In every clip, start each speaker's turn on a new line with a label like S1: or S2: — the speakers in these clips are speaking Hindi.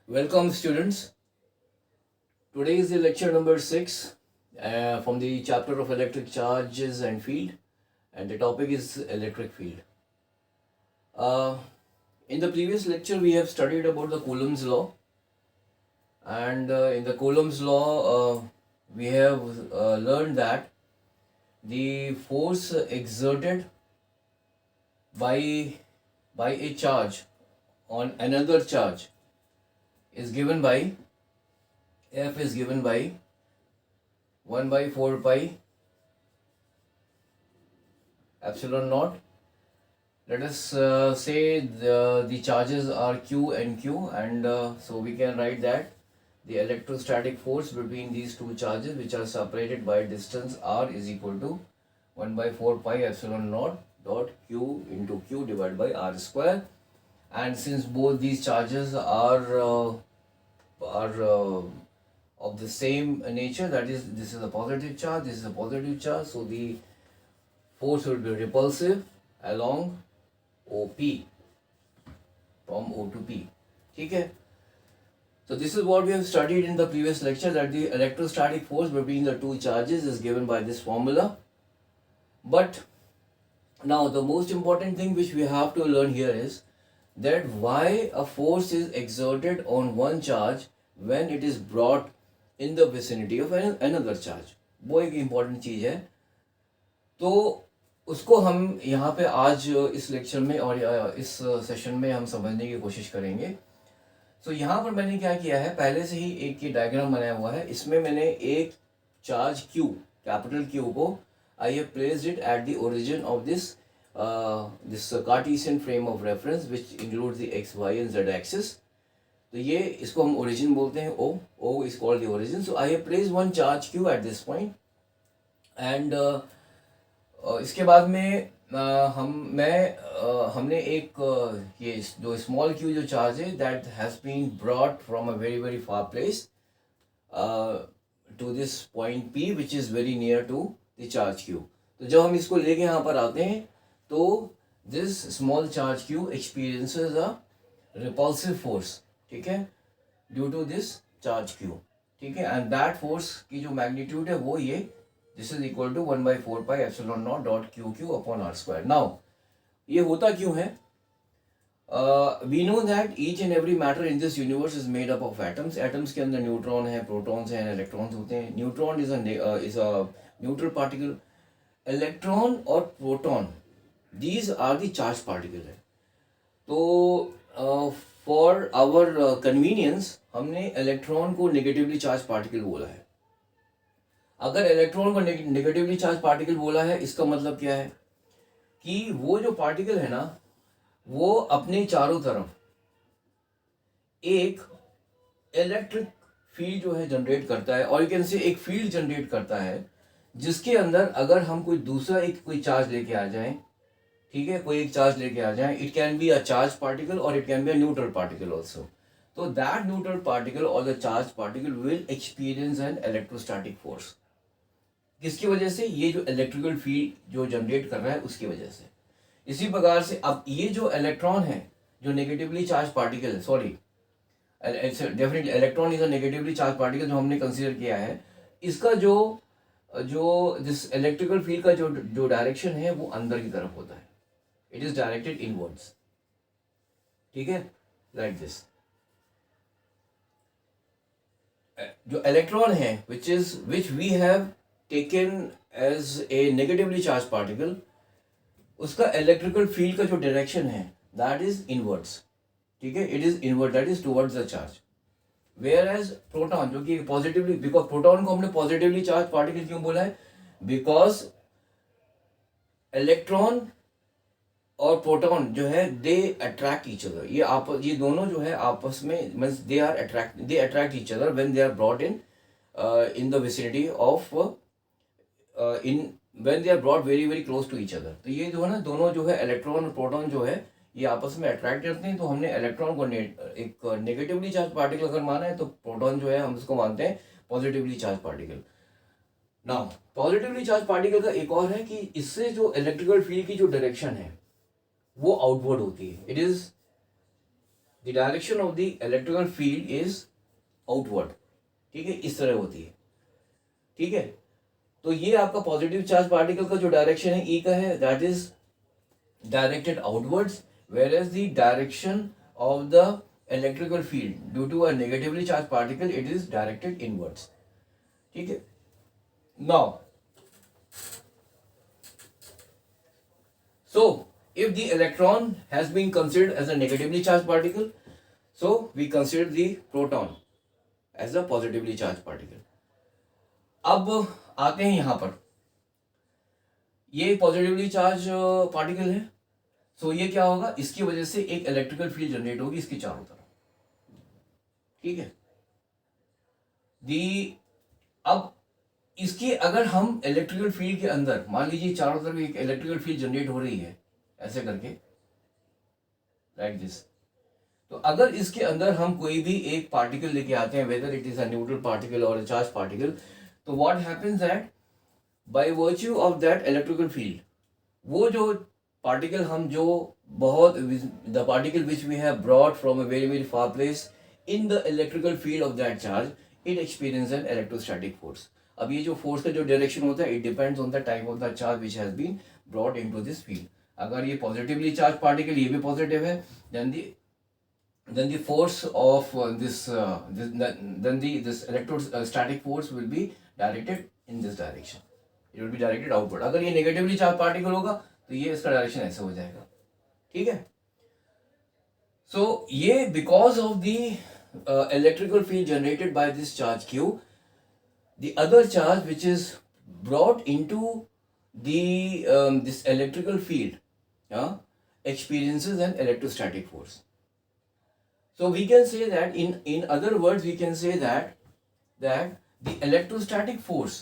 S1: Welcome, students. Today is the lecture number 6 from the chapter of electric charges and field, and the topic is electric field. Uh, in the previous lecture, we have studied about the Coulomb's law, and in the Coulomb's law, we have learned that the force exerted by a charge on another charge is given by F is given by 1 by 4 pi epsilon naught. Let us say the charges are Q and Q, and so we can write that the electrostatic force between these two charges, which are separated by distance r, is equal to 1 by 4 pi epsilon naught dot Q into Q divided by r square. And since both these charges are of the same nature, that is, this is a positive charge, this is a positive charge, so the force will be repulsive along OP, from O to P. Okay? So this is what we have studied in the previous lecture, that the electrostatic force between the two charges is given by this formula. But now the most important thing which we have to learn here is that why a force is exerted on one charge when it is brought in the vicinity of another charge. वो एक important चीज़ है. तो उसको हम यहाँ पे आज इस लेक्चर में और इस सेशन में हम समझने की कोशिश करेंगे. सो यहाँ पर मैंने क्या किया है, पहले से ही एक ये डायग्राम बनाया हुआ है. इसमें मैंने एक चार्ज Q, कैपिटल Q को I have placed it at the origin of this Cartesian frame of reference which includes the x, y and z axis. तो ये इसको हम origin बोलते हैं. O is called the origin. So I have placed one charge Q at this point, and इसके बाद में हमने एक ये जो small q जो charge है, that has been brought from a very very far place to this point P which is very near to the charge Q. तो जब हम इसको लेके यहाँ पर आते हैं तो this small charge Q experiences a repulsive force, ठीक है, due to this charge Q, ठीक है, एंड दैट फोर्स की जो मैग्नीट्यूड है वो ये this is equal to 1 by 4 pi epsilon naught dot QQ upon r square. Now ये होता क्यों है? We know that each and every matter in this universe is made up of atoms. Atoms के अंदर न्यूट्रॉन है, प्रोटॉन्स हैं, इलेक्ट्रॉन्स होते हैं. Neutron is a neutral particle. Electron और proton, these are the charge particle है. तो फॉर आवर कन्वीनियंस हमने इलेक्ट्रॉन को नेगेटिवली चार्ज पार्टिकल बोला है. अगर इलेक्ट्रॉन को नेगेटिवली चार्ज पार्टिकल बोला है, इसका मतलब क्या है कि वो जो पार्टिकल है ना, वो अपने चारों तरफ एक इलेक्ट्रिक फील्ड जो है जनरेट करता है, और यू कैन से एक फील्ड जनरेट करता है जिसके अंदर अगर हम कोई दूसरा कोई चार्ज लेके आ जाएं, ठीक है, कोई एक चार्ज लेके आ जाए, it can be a charge particle और it can be a neutral particle also. तो दैट न्यूट्रल पार्टिकल और the charge particle will experience an electrostatic force. किसकी वजह से? ये जो इलेक्ट्रिकल फील्ड जो जनरेट कर रहा है उसकी वजह से. इसी प्रकार से अब ये जो इलेक्ट्रॉन है जो नेगेटिवली चार्ज पार्टिकल है, sorry definitely electron is a negatively charge particle जो हमने कंसीडर किया है, इसका जो दिस इलेक्ट्रिकल फील्ड का जो डायरेक्शन है वो अंदर की तरफ होता है. इट इज डायरेक्टेड इनवर्ड्स, ठीक है, लाइक दिस. जो इलेक्ट्रॉन है which we have taken as a negatively charge particle, उसका इलेक्ट्रिकल फील्ड का जो डायरेक्शन है दैट इज इनवर्ड्स, ठीक है, it is inward, that is towards the charge. Where as proton जो कि पॉजिटिवली, बिकॉज प्रोटॉन को हमने पॉजिटिवली चार्ज पार्टिकल क्यों बोला है? बिकॉज इलेक्ट्रॉन और प्रोटॉन जो है दे अट्रैक्ट ईच अदर. ये दोनों जो है आपस में means they attract each other when they are brought in the vicinity of when they are brought very very close to each other. तो ये जो है ना, दोनों जो है इलेक्ट्रॉन और प्रोटॉन जो है ये आपस में अट्रैक्ट करते हैं. तो हमने इलेक्ट्रॉन को एक नेगेटिवली चार्ज पार्टिकल अगर माना है, तो प्रोटॉन जो है हम उसको मानते हैं positively charge particle. Now positively charge particle का एक और है कि इससे जो इलेक्ट्रिकल फील्ड की जो डायरेक्शन है वो आउटवर्ड होती है. It is the direction of the electrical field is outward, ठीक है, इस तरह होती है, ठीक है। तो ये आपका पॉजिटिव चार्ज पार्टिकल का जो डायरेक्शन है ई का है, that is directed outwards, where as the direction of the electrical field due to a negatively charge particle it is directed inwards, ठीक है। Now so if the electron has been considered as a negatively charged particle, so we consider the proton as a positively charged particle. अब आते हैं यहां पर, ये पॉजिटिवली चार्ज पार्टिकल है, सो ये क्या होगा, इसकी वजह से एक इलेक्ट्रिकल फील्ड जनरेट होगी इसके चारों तरफ, ठीक है। दी अब इसकी अगर हम इलेक्ट्रिकल फील्ड के अंदर मान लीजिए चारों तरफ एक इलेक्ट्रिकल फील्ड जनरेट हो रही है ऐसे करके, लाइक दिस, तो अगर इसके अंदर हम कोई भी एक पार्टिकल लेके आते हैं, whether it is a neutral particle और अ चार्ज पार्टिकल, तो what happens that by virtue of that electrical field, वो जो पार्टिकल हम जो बहुत the particle which we have brought from a very very far place in the electrical field of that charge, it experience an electrostatic force. अब ये जो फोर्स का जो डायरेक्शन होता है, it depends on the type of the charge which has been brought into this field. अगर ये पॉजिटिवली चार्ज पार्टिकल, ये भी पॉजिटिव है, then the force of this electrostatic force will be directed in this direction, it will be directed outward। अगर ये नेगेटिवली चार्ज पार्टिकल होगा तो ये इसका डायरेक्शन ऐसे हो जाएगा, ठीक है। सो ये because of the electrical field generated by this charge Q, the other charge which is brought into the this electrical field experiences an electrostatic force. So we can say that in other words we can say that the electrostatic force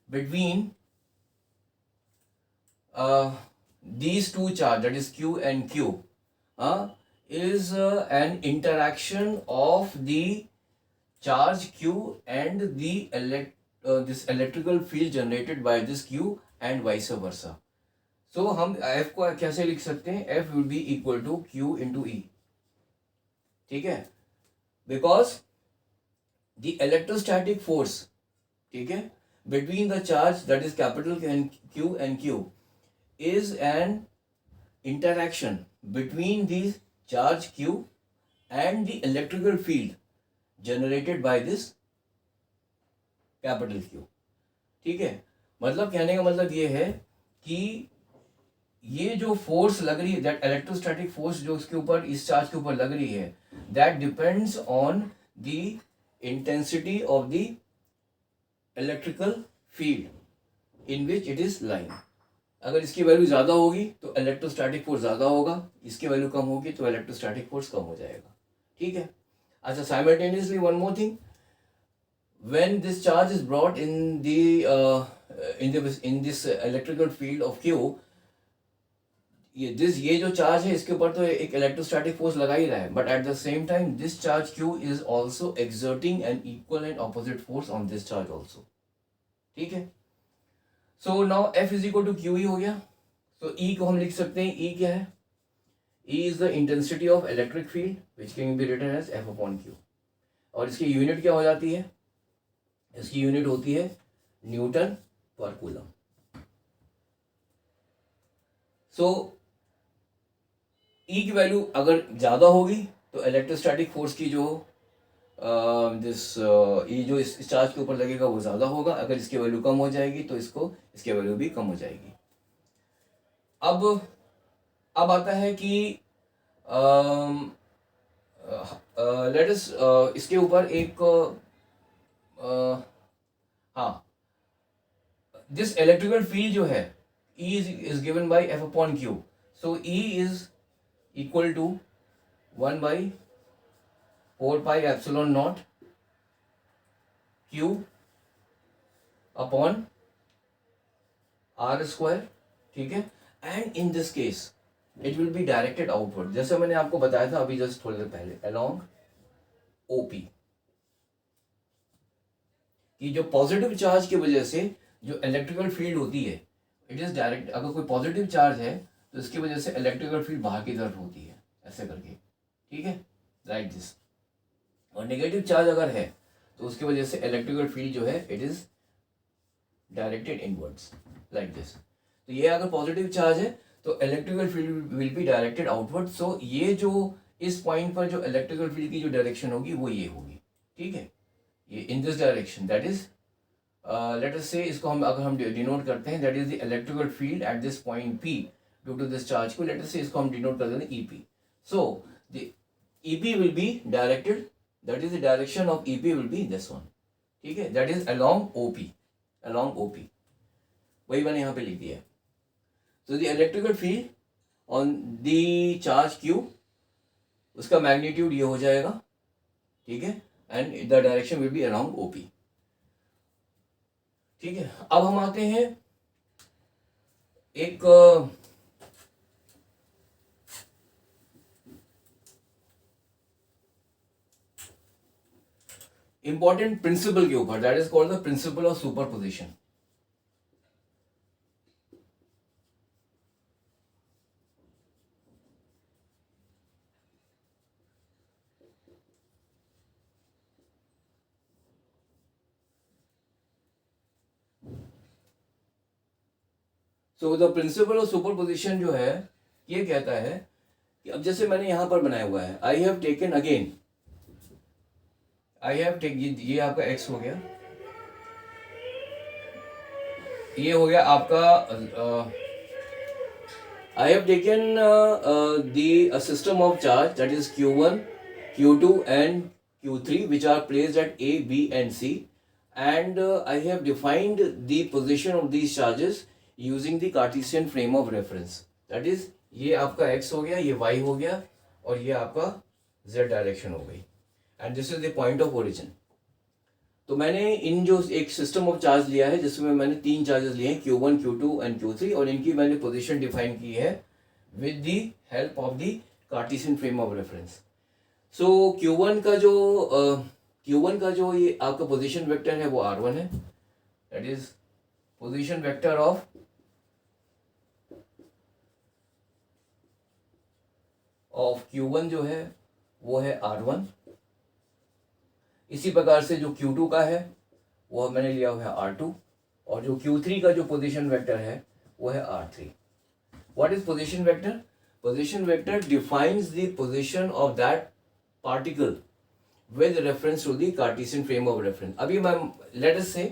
S1: between these two charges, that is Q and Q, is an interaction of the charge Q and the this electrical field generated by this Q and vice versa. So हम F को कैसे लिख सकते हैं, F will be equal to Q into E, ठीक है, बिकॉज द इलेक्ट्रोस्टैटिक फोर्स, ठीक है, between the charge that is capital Q and Q is an interaction between the charge Q and the electrical field generated by this capital Q, ठीक है। मतलब कहने का मतलब ये है कि ये जो फोर्स लग रही है, दैट इलेक्ट्रोस्टैटिक फोर्स जो उसके ऊपर इस चार्ज के ऊपर लग रही है, that depends on the intensity of the electrical field in which it is lying. अगर इसकी वैल्यू ज़्यादा होगी तो इलेक्ट्रोस्टैटिक फोर्स ज़्यादा होगा, इसकी वैल्यू कम होगी तो इलेक्ट्रोस्टैटिक फोर्स कम हो जाएगा, ठीक है। अच्छा, simultaneously one more thing, when this charge is brought in this electrical field of Q, ये जो चार्ज है इसके ऊपर तो एक इलेक्ट्रोस्टैटिक फोर्स लगा ही रहा है, but at the same time this charge Q is also exerting an equal and opposite force on this charge also, ठीक है। So now F is equal to Q ही हो गया। तो E को हम लिख सकते हैं, E क्या है, E is the intensity of electric field which can be written as F upon Q, और इसकी यूनिट क्या हो जाती है, इसकी यूनिट होती है न्यूटन पर कूलम। सो E की वैल्यू अगर ज़्यादा होगी तो इलेक्ट्रोस्टैटिक फोर्स की जो E जो इस चार्ज के ऊपर लगेगा वो ज़्यादा होगा, अगर इसकी वैल्यू कम हो जाएगी तो इसकी वैल्यू भी कम हो जाएगी। अब आता है कि लेट अस इसके ऊपर एक हाँ, दिस इलेक्ट्रिकल फील्ड जो है E is given by F upon Q, so E is equal to 1 by 4 pi epsilon naught Q upon R square, ठीक है। And in this case it will be directed outward, जैसे मैंने आपको बताया था अभी जस्ट थोड़ी देर पहले, अलोंग OP, कि जो पॉजिटिव चार्ज की वजह से जो इलेक्ट्रिकल फील्ड होती है इट इज डायरेक्ट, अगर कोई पॉजिटिव चार्ज है तो इसकी वजह से इलेक्ट्रिकल फील्ड बाहर की तरफ होती है ऐसे करके, ठीक है। Like this. और नेगेटिव चार्ज अगर है तो उसकी वजह से इलेक्ट्रिकल फील्ड जो है it is directed inwards like this. तो ये अगर पॉजिटिव चार्ज है तो electrical field will be directed outward. So ये जो इस पॉइंट पर जो इलेक्ट्रिकल फील्ड की जो डायरेक्शन होगी वो ये होगी, ठीक है, ये in this direction, that is let us say इसको हम अगर हम डिनोट करते हैं that is the electrical field at this point P due to this charge को, लेट अस से इसको हम डिनोट कर देते हैं EP। So the EP will be directed, that is the direction of EP will be this one, ठीक है, that is along OP, along OP, वही मैंने यहाँ पे लिख दिया है। So the electrical field on the charge Q, उसका मैग्नीट्यूड ये हो जाएगा, ठीक है, and the direction will be around OP, ठीक है। अब हम आते हैं एक इंपॉर्टेंट प्रिंसिपल के ऊपर, that is called the principle of superposition. So the principle of superposition जो है ये कहता है कि अब जैसे मैंने यहां पर बनाया हुआ है, I have taken again, I have take, ये आपका x हो गया, ये हो गया आपका I have taken the system of charge, that is Q1, Q2 and Q3, which are placed at A, B and C, and I have defined the position of these charges using the Cartesian frame of reference. That is, ये आपका x हो गया, ये y हो गया और ये आपका z डायरेक्शन हो गई, and this is the point of origin. तो मैंने इन जो एक सिस्टम ऑफ चार्ज लिया है जिसमें मैंने 3 चार्जेस लिए हैं Q1, Q2 एंड Q3, और इनकी मैंने पोजीशन डिफाइन की है with the help of the Cartesian frame of reference. So Q1 का जो ये आपका पोजीशन वेक्टर है वो R1 है, that is position vector of Q1 जो है वो है R1। इसी प्रकार से जो Q2 का है वो मैंने लिया हुआ है R2, और जो Q3 का जो पोजीशन वेक्टर है वो है R3। What is position vector? Position vector defines the position of that particle with reference to the Cartesian frame of reference. अभी मैम लेट अस से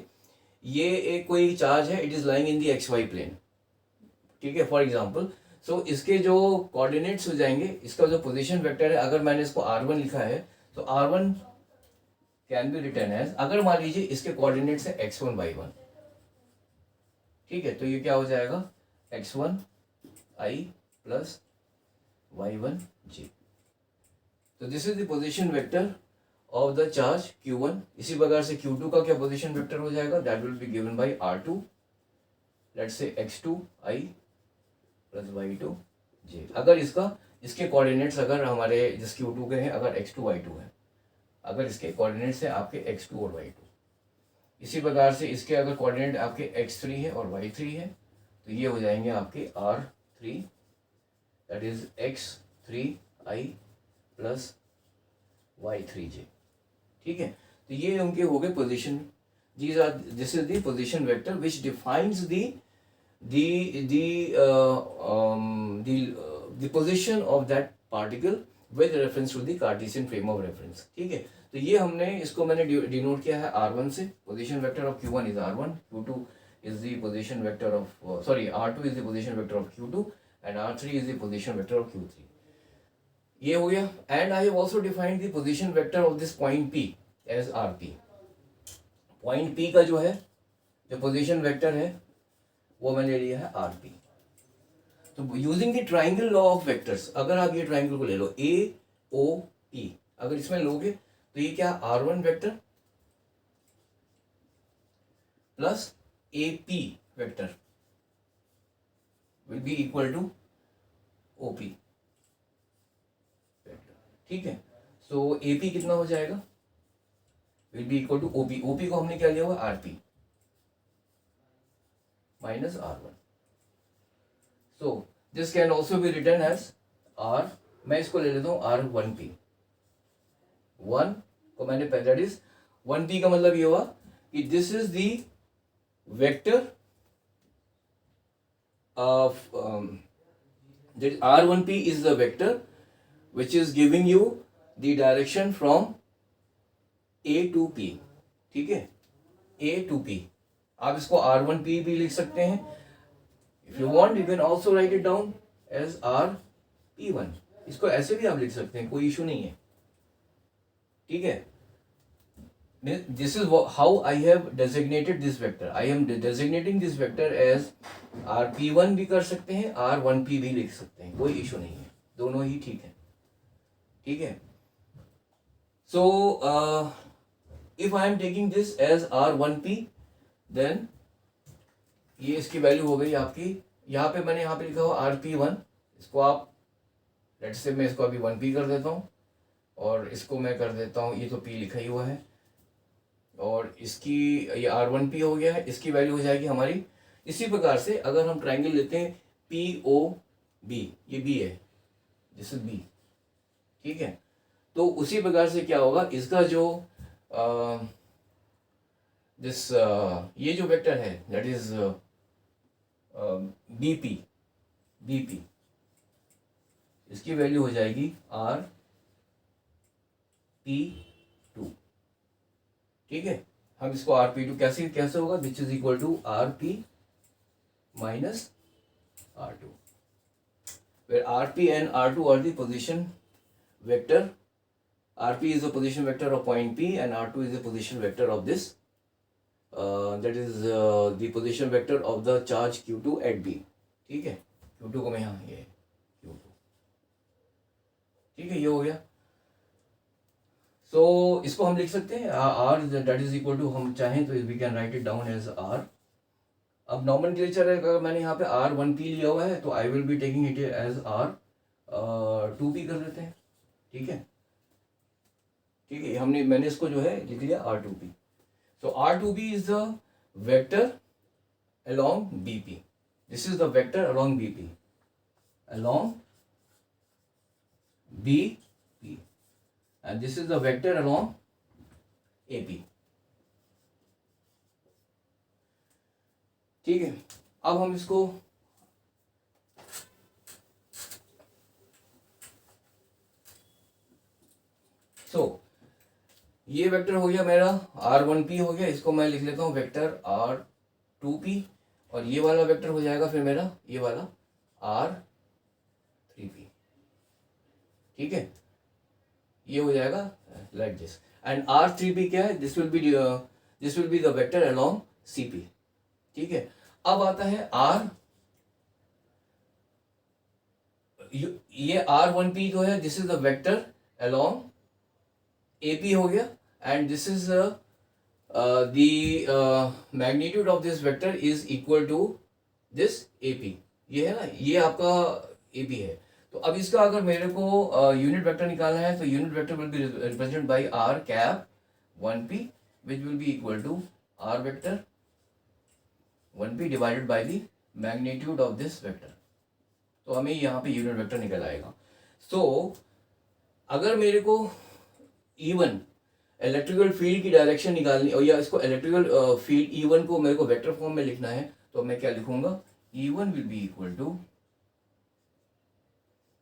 S1: ये एक कोई चार्ज है, it is lying in the XY plane, ठीक है, फॉर एग्जांपल। सो इसके जो कोऑर्डिनेट्स हो जाएंगे, इसका जो पोजीशन वेक्टर है, अगर मैंने इसको R1 लिखा है तो R1 can be written as, अगर मान लीजिए इसके कोऑर्डिनेट्स है x1 y1, ठीक है, तो ये क्या हो जाएगा x1 I plus y1 j। तो this is the position vector of the charge Q1। इसी प्रकार से Q2 का क्या पोजीशन वेक्टर हो जाएगा, that will be given by R2, let's say x2 I plus y2 j। अगर इसके कोऑर्डिनेट्स अगर हमारे जिस Q2 के हैं अगर x2 y2 है, अगर इसके कोऑर्डिनेट्स है आपके x2 और y2, इसी प्रकार से इसके अगर कोऑर्डिनेट आपके x3 है और y3 है तो ये हो जाएंगे आपके R3, that is x3i plus y3j, ठीक है। तो ये उनके हो गए position, this is the position vector which defines the position of that particle with reference to the Cartesian frame of reference, ठीक है। तो ये हमने इसको मैंने डिनोट किया है R1 से, position vector of Q1 is R1, Q2 is the position vector of R2 is the position vector of Q2 and R3 is the position vector of Q3। ये हो गया, and I have also defined the position vector of this point P as RP। Point P का जो है जो पोजीशन वेक्टर है वो मैंने लिया है RP। तो using the triangle law of vectors, अगर आप ये ट्राइंगल को ले लो AOP, अगर इसमें लोगे तो ये क्या R1 vector plus AP vector will be equal to OP vector, ठीक है। सो AP कितना हो जाएगा, will be equal to OP। OP को हमने क्या लिया हुआ RP minus R1। So this can also be written as R, मैं इसको ले लेता हूँ R1P, 1 को मैंने पहले, दैट इज 1p का मतलब ये हुआ कि this is the vector of that r1p is the vector which is giving you the direction from a to p. ठीक है, a to p. आप इसको r1p भी लिख सकते हैं. If you want you can also write it down as rp1. इसको ऐसे भी आप लिख सकते हैं, कोई इशू नहीं है. ठीक है, this is how I have designated this vector. I am designating this vector as rp1 भी कर सकते हैं, r1p भी लिख सकते हैं, कोई इशू नहीं है, दोनों ही ठीक है. ठीक है, so if I am taking this as r1p, then ये इसकी वैल्यू हो गई आपकी. यहाँ पे मैंने यहाँ पे लिखा हुआ rp1, इसको आप लेट्स से मैं इसको अभी 1p कर देता हूँ और इसको मैं कर देता हूँ, ये तो p लिखा ही हुआ है, और इसकी ये r1p हो गया है, इसकी वैल्यू हो जाएगी हमारी. इसी प्रकार से अगर हम ट्राइंगल लेते हैं POB, ये B है, दिस इज B. ठीक है, तो उसी प्रकार से क्या होगा, इसका जो ये जो वेक्टर है दैट इज BP, इसकी वैल्यू हो जाएगी rp2. ठीक है, हम इसको rp2 कैसे होगा, which is equal to rp minus r2, where rp and r2 are the position vector. rp is the position vector of point p and r2 is the position vector of this that is the position vector of the charge q2 at b. ठीक है, q2 को मैं यहाँ, ये q2. ठीक है, ये हो गया. सो इसको हम लिख सकते हैं r that is equal to, हम चाहें तो we can write it down as r. अब नॉमेनक्लेचर है, अगर मैंने यहाँ पे r1p लिया हुआ है तो I will be taking it as r2p कर देते हैं. ठीक है, ठीक है, मैंने इसको जो है लिख लिया r2p. So r2p is the vector along bp. This is the vector along bp, along bp, and this is the vector along ap. ठीक है, अब हम इसको ये वेक्टर हो गया मेरा r1p हो गया, इसको मैं लिख लेता हूँ वेक्टर r2p, और ये वाला वेक्टर हो जाएगा फिर मेरा ये वाला r3p. ठीक है, ये हो जाएगा लाइक दिस, एंड r3p क्या है, this will be the vector along cp. ठीक है, अब आता है r, ये r1p जो है this is the vector along ap हो गया, and this is the magnitude of this vector is equal to this AP. ये है ना, ये आपका AP है. तो अब इसका अगर मेरे को यूनिट वेक्टर निकालना है तो unit vector will be represented by r cap 1p which will be equal to r vector 1p divided by the magnitude of this vector. तो हमें यहाँ पे यूनिट वेक्टर निकल आएगा. So अगर मेरे को E1 इलेक्ट्रिकल फील्ड की डायरेक्शन निकालनी, और या इसको इलेक्ट्रिकल फील्ड E1 को मेरे को वेक्टर फॉर्म में लिखना है, तो मैं क्या लिखूंगा, E1 will be equal to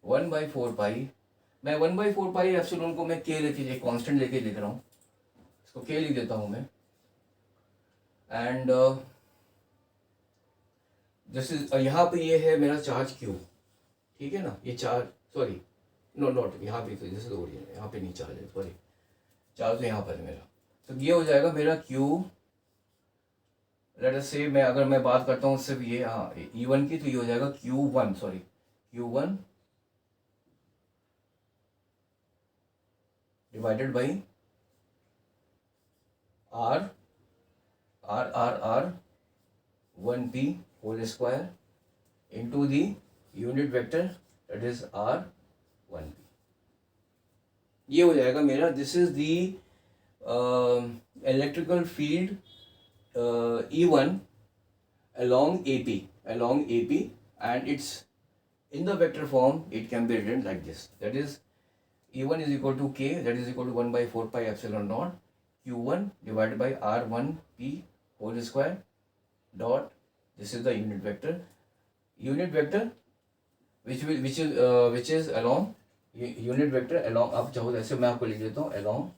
S1: 1/4 pi. मैं 1/4 पाई एप्सिलॉन को मैं k लेके कांस्टेंट लेके लिख रहा हूँ, इसको k लिख देता हूँ मैं. एंड जैसे यहाँ पे ये है मेरा चार्ज Q. ठीक है ना, ये चार्ज, सॉरी नो नॉट, यहाँ पे जैसे ओरिजिन यहाँ पे नहीं चार्ज है, सॉरी चार्ज तो यहाँ पर है मेरा. तो ये हो जाएगा मेरा Q, लेट अस से मैं अगर मैं बात करता हूँ सिर्फ ये E1 की, तो ये हो जाएगा Q1 divided by R 1p whole square into the unit vector that is R1p. ये हो जाएगा मेरा, this is the electrical field E1 along AP, and it's in the vector form it can be written like this, that is E1 is equal to K, that is equal to 1 by 4 pi epsilon naught Q1 divided by R1P whole square dot, this is the unit vector which is along unit vector along, आप चाहो ऐसे मैं आपको लिख देता हूँ along,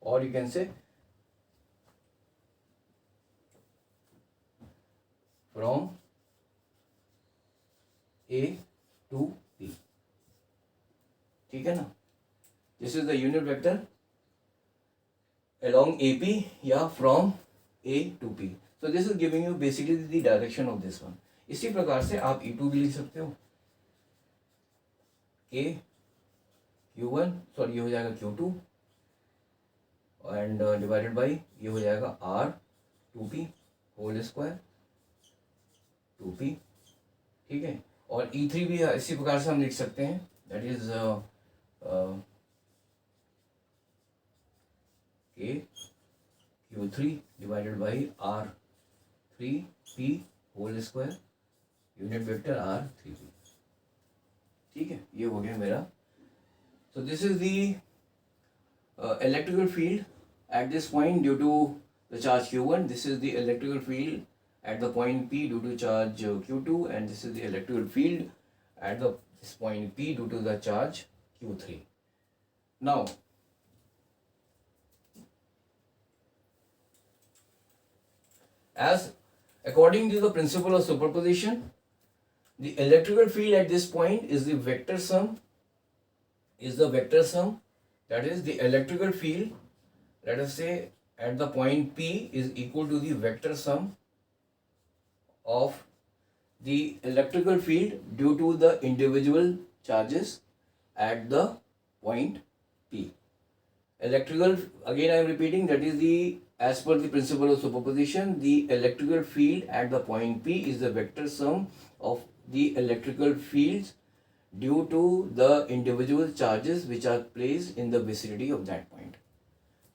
S1: or you can say from A to P, ठीक है ना. This is the unit vector along AP या from A to P. So this is giving you basically the direction of this one. इसी प्रकार से आप E2 भी लिख सकते हो. K Q1 सॉरी ये हो जाएगा Q2 एंड डिवाइडेड बाई ये हो जाएगा R2P होल स्क्वायर 2P, ठीक है. और E3 भी इसी प्रकार से हम लिख सकते हैं, that is K Q3 divided by R3P whole square unit vector R3P, ठीक है. ये हो गया मेरा. So this is the electrical field at this point due to the charge Q1. This is the electrical field at the point P due to charge Q2, and this is the electrical field at this point P due to the charge Q3. Now, as according to the principle of superposition, the electrical field at this point is the vector sum, that is the electrical field, let us say at the point P is equal to the vector sum of the electrical field due to the individual charges at the point P. Electrical, again I am repeating, that is the, as per the principle of superposition, the electrical field at the point P is the vector sum of the electrical fields due to the individual charges which are placed in the vicinity of that point.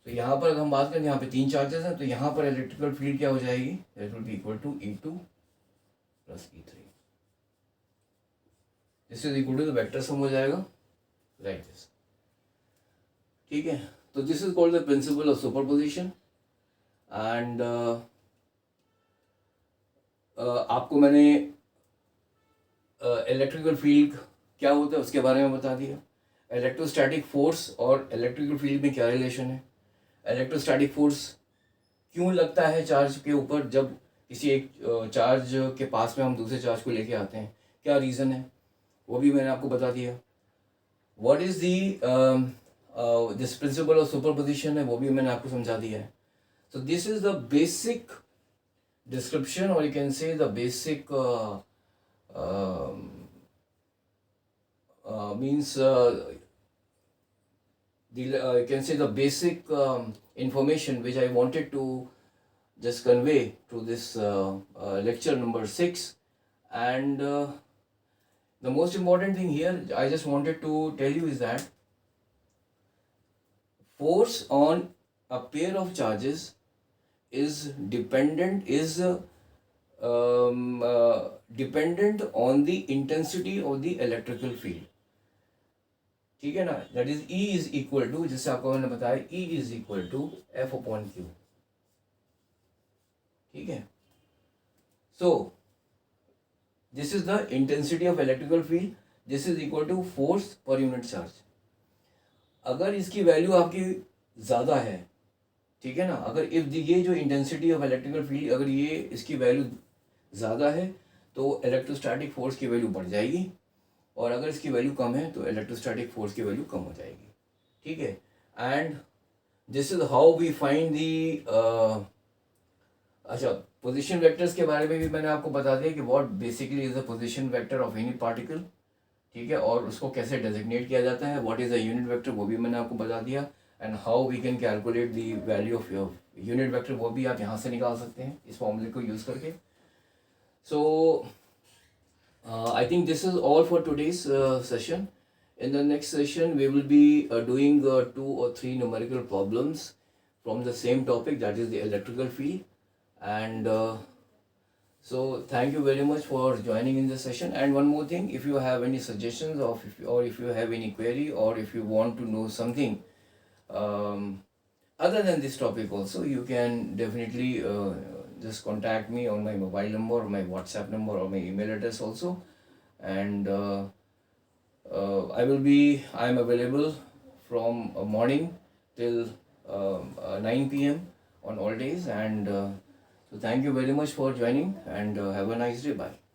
S1: तो यहाँ पर अगर हम बात करें, यहाँ पे 3 चार्जेस हैं, तो यहाँ पर इलेक्ट्रिकल फील्ड क्या हो जाएगी, that will be equal to E2 plus E3. This is equal to the vector sum हो जाएगा लाइक दिस, ठीक है. तो this is called the principle of superposition. And आपको मैंने इलेक्ट्रिकल फील्ड क्या होता है उसके बारे में बता दिया. इलेक्ट्रोस्टैटिक फोर्स और इलेक्ट्रिकल फील्ड में क्या रिलेशन है. इलेक्ट्रोस्टैटिक फोर्स क्यों लगता है चार्ज के ऊपर, जब किसी एक चार्ज के पास में हम दूसरे चार्ज को लेके आते हैं, क्या रीज़न है, वो भी मैंने आपको बता दिया. What is the this principle of superposition है, वो भी मैंने आपको समझा दिया है. So this is the basic description, और you can say the basic means you can say the basic information which I wanted to just convey to this lecture number 6. And the most important thing here I just wanted to tell you is that force on a pair of charges is dependent on the intensity of the electrical field, ठीक है ना. That is E is equal to, जैसे आपको मैंने बताया, E is equal to F upon Q, ठीक है. So this is the intensity of electrical field, this is equal to force per unit charge. अगर इसकी वैल्यू आपकी ज़्यादा है, ठीक है ना, अगर इफ ये जो इंटेंसिटी ऑफ इलेक्ट्रिकल फील्ड अगर ये इसकी वैल्यू ज़्यादा है तो इलेक्ट्रोस्टैटिक फोर्स की वैल्यू बढ़ जाएगी, और अगर इसकी वैल्यू कम है तो इलेक्ट्रोस्टैटिक फोर्स की वैल्यू कम हो जाएगी, ठीक है. And this is how we find the अच्छा, पोजीशन वेक्टर्स के बारे में भी मैंने आपको बता दिया कि what basically is the position vector of any particle, ठीक है, और उसको कैसे डेजिग्नेट किया जाता है, what is the unit vector वो भी मैंने आपको बता दिया. And how we can calculate the value of unit vector, वो भी आप यहाँ से निकाल सकते हैं इस फॉर्मूले को यूज़ करके. सो I think this is all for today's session. In the next session, we will be doing 2 or 3 numerical problems from the same topic, that is the electrical field. And So thank you very much for joining in this session. And one more thing, if you have any suggestions or if you have any query or if you want to know something um, other than this topic also, you can definitely just contact me on my mobile number or my WhatsApp number or my email address also. And I am available from morning till 9 p.m. on all days. And so thank you very much for joining and have a nice day. Bye.